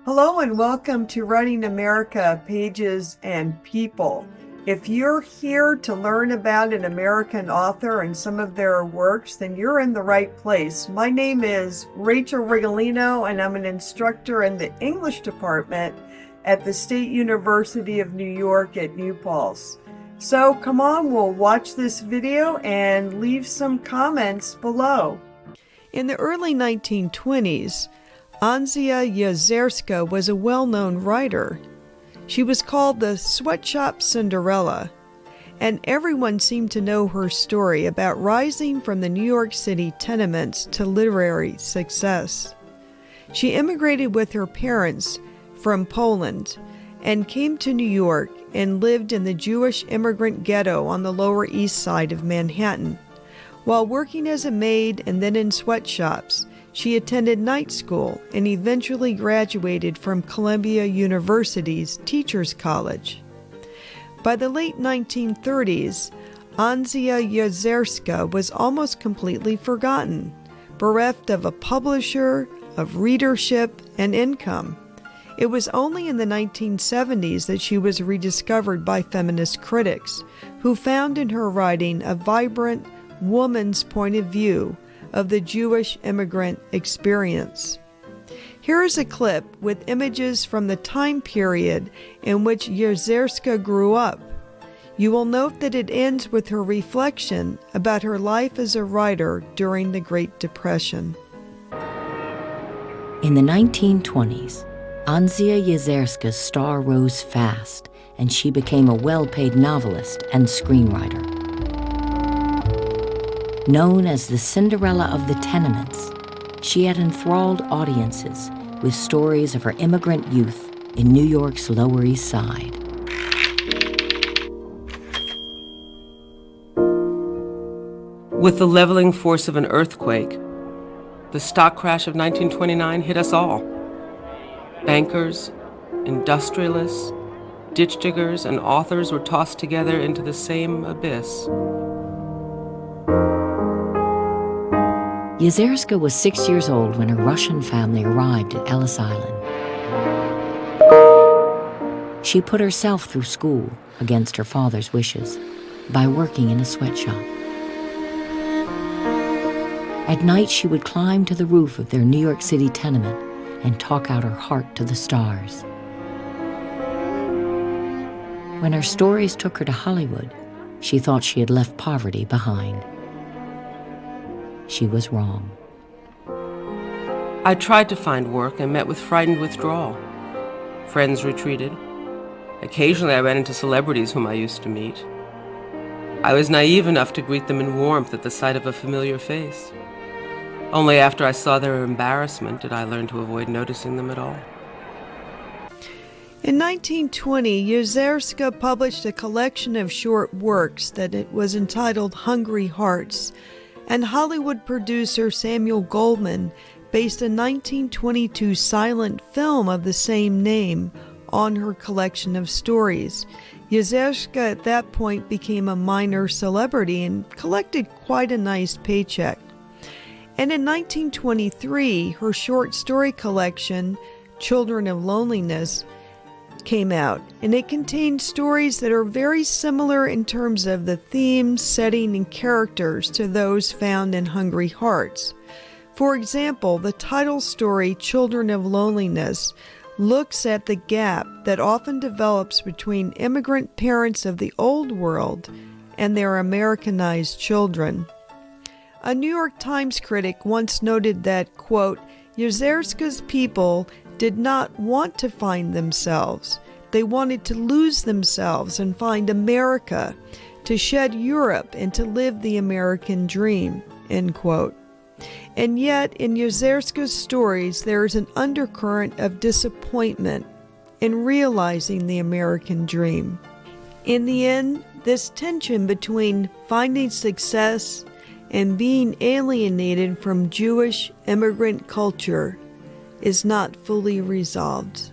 Hello and welcome to Writing America, Pages and People. If you're here to learn about an American author and some of their works, then you're in the right place. My name is Rachel Rigolino and I'm an instructor in the English department at the State University of New York at New Paltz. So come on, we'll watch this video and leave some comments below. In the early 1920s, Anzia Yezierska was a well-known writer. She was called the Sweatshop Cinderella, and everyone seemed to know her story about rising from the New York City tenements to literary success. She immigrated with her parents from Poland and came to New York and lived in the Jewish immigrant ghetto on the Lower East Side of Manhattan. While working as a maid and then in sweatshops, she attended night school and eventually graduated from Columbia University's Teachers College. By the late 1930s, Anzia Yezierska was almost completely forgotten, bereft of a publisher, of readership, and income. It was only in the 1970s that she was rediscovered by feminist critics, who found in her writing a vibrant woman's point of view of the Jewish immigrant experience. Here is a clip with images from the time period in which Yezierska grew up. You will note that it ends with her reflection about her life as a writer during the Great Depression. In the 1920s, Anzia Yezierska's star rose fast, and she became a well-paid novelist and screenwriter. Known as the Cinderella of the tenements, she had enthralled audiences with stories of her immigrant youth in New York's Lower East Side. With the leveling force of an earthquake, the stock crash of 1929 hit us all. Bankers, industrialists, ditch diggers, and authors were tossed together into the same abyss. Yezierska was 6 years old when her Russian family arrived at Ellis Island. She put herself through school against her father's wishes by working in a sweatshop. At night, she would climb to the roof of their New York City tenement and talk out her heart to the stars. When her stories took her to Hollywood, she thought she had left poverty behind. She was wrong. I tried to find work and met with frightened withdrawal. Friends retreated. Occasionally I ran into celebrities whom I used to meet. I was naive enough to greet them in warmth at the sight of a familiar face. Only after I saw their embarrassment did I learn to avoid noticing them at all. In 1920, Yezierska published a collection of short works that it was entitled Hungry Hearts, and Hollywood producer Samuel Goldwyn based a 1922 silent film of the same name on her collection of stories. Yezierska at that point became a minor celebrity and collected quite a nice paycheck. And in 1923, her short story collection, Children of Loneliness, came out, and it contained stories that are very similar in terms of the themes, setting, and characters to those found in Hungry Hearts. For example, the title story, Children of Loneliness, looks at the gap that often develops between immigrant parents of the old world and their Americanized children. A New York Times critic once noted that, quote, Yezierska's people did not want to find themselves. They wanted to lose themselves and find America, to shed Europe and to live the American dream, end quote. And yet, in Yezierska's stories, there is an undercurrent of disappointment in realizing the American dream. In the end, this tension between finding success and being alienated from Jewish immigrant culture is not fully resolved.